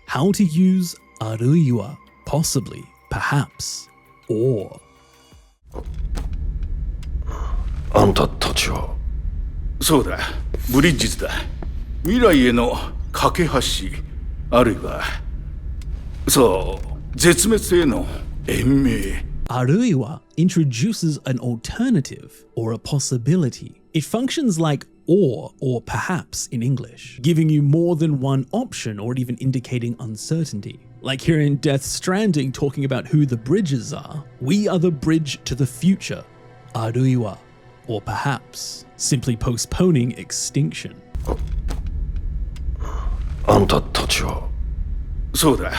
How to use あるいは possibly, perhaps, or. あんたたちは。そうだ、ブリッジズだ。未来への架け橋、あるいはそう絶滅への延命。あるいは introduces an alternative or a possibility. It functions like or perhaps in English, giving you more than one option or even indicating uncertainty. Like here in Death Stranding talking about who the bridges are. We are the bridge to the future. あるいは or perhaps, simply postponing extinction. あんたたちは。そうだ、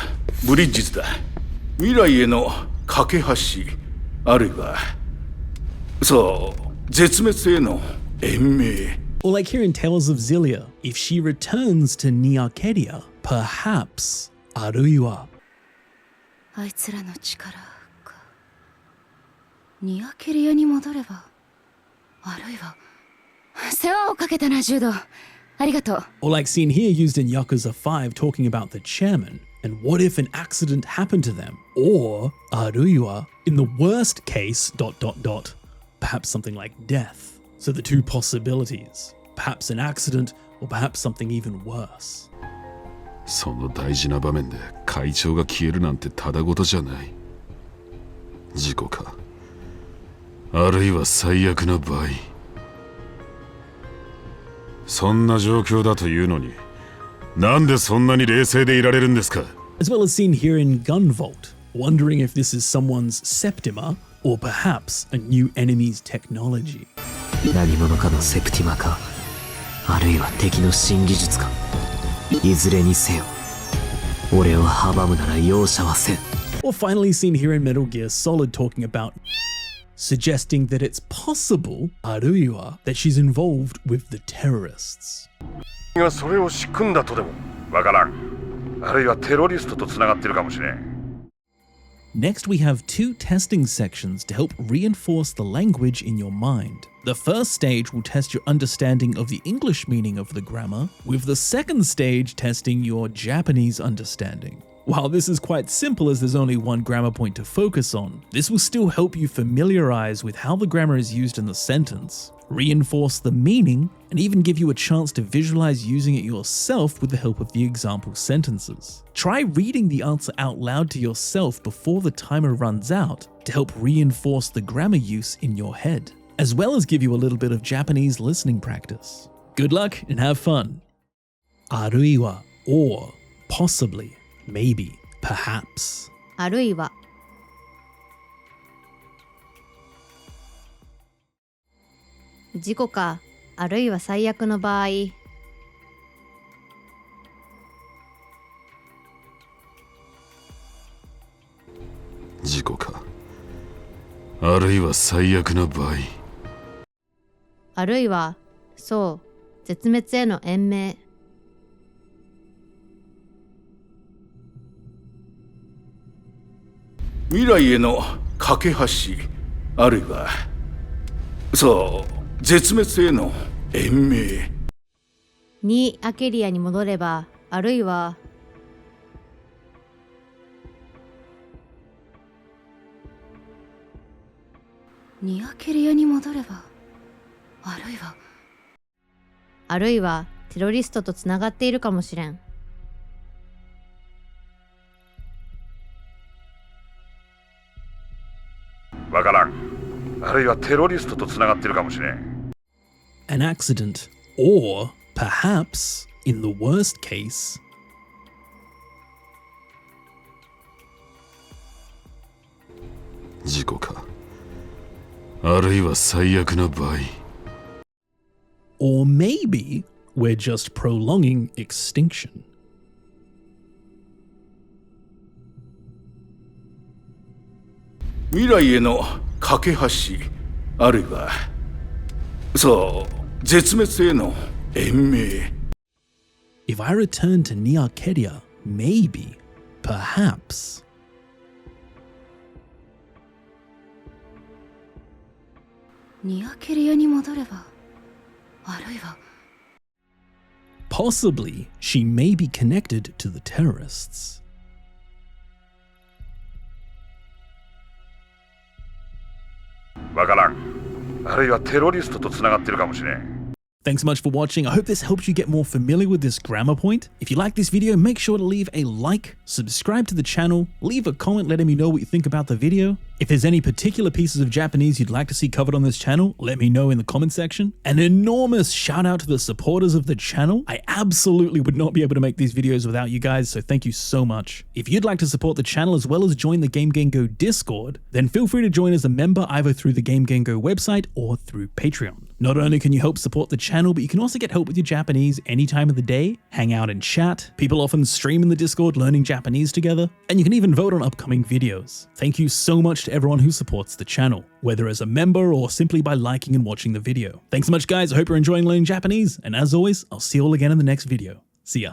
ブリッジズだ。未来への架け橋、あるいはそう絶滅への延命。Or like here in Tales of Xillia, if she returns to Niarkedia, perhaps あるいは。あいつらの力か。ニアケリアに戻れば、あるいは世話をかけたな、ジュド。ありがとう。 Or like seen here used in Yakuza 5 talking about the chairman, and what if an accident happened to them? Or あるいは in the worst case ... perhaps something like death. So the two possibilities, perhaps an accident or perhaps something even worse. その大事な場面で会長が消えるなんてただごとじゃない。事故か、あるいは最悪な場合。そんな状況だというのに、なんでそんなに冷静でいられるんですか。 As well as seen here in Gunvolt, wondering if this is someone's Septima or perhaps a new enemy's technology. 何者かのセプティマか、あるいは敵の新技術か。いずれにせよ、俺を阻むなら容赦はせん。 Or finally seen here in Metal Gear Solid talking about suggesting that it's possible あるいは that she's involved with the terrorists. がそれを仕組んだとでもわからん。あるいはテロリストとつながってるかもしれん。Next, we have two testing sections to help reinforce the language in your mind. The first stage will test your understanding of the English meaning of the grammar, with the second stage testing your Japanese understanding. While this is quite simple as there's only one grammar point to focus on, this will still help you familiarize with how the grammar is used in the sentence, reinforce the meaning, and even give you a chance to visualize using it yourself with the help of the example sentences. Try reading the answer out loud to yourself before the timer runs out to help reinforce the grammar use in your head, as well as give you a little bit of Japanese listening practice. Good luck and have fun. あるいは or possibly, maybe, perhaps. あるいは事故か、あるいは最悪の場合。事故か、あるいは最悪な場合。あるいはそう絶滅への延命。未来への架け橋、あるいはそう絶滅への延命。にアケリアに戻れば、あるいはにアケリアに戻れば、あるいはテロリストとつながっているかもしれん。わからん。あるいはテロリストとつながってるかもしれん。An accident, or perhaps, in the worst case, 事故か、あるいは最悪な場合。or maybe we're just prolonging extinction. 未来への架け橋、あるいはそう絶滅への延命。 If I return to Niarkedia, maybe, perhaps. ニアケリアに戻れば、あるいは Possibly, she may be connected to the terrorists. Thanks so much for watching. I hope this helps you get more familiar with this grammar point. If you like this video, make sure to leave a like, subscribe to the channel, leave a comment letting me know what you think about the video. If there's any particular pieces of Japanese you'd like to see covered on this channel, let me know in the comment section. An enormous shout out to the supporters of the channel. I absolutely would not be able to make these videos without you guys, so thank you so much. If you'd like to support the channel as well as join the Game Go Discord, then feel free to join as a member either through the Game Go website or through Patreon. Not only can you help support the channel, but you can also get help with your Japanese any time of the day, hang out and chat. People often stream in the Discord learning Japanese together, and you can even vote on upcoming videos. Thank you so much to everyone who supports the channel, whether as a member or simply by liking and watching the video. Thanks so much guys, I hope you're enjoying learning Japanese, and as always, I'll see you all again in the next video. See ya.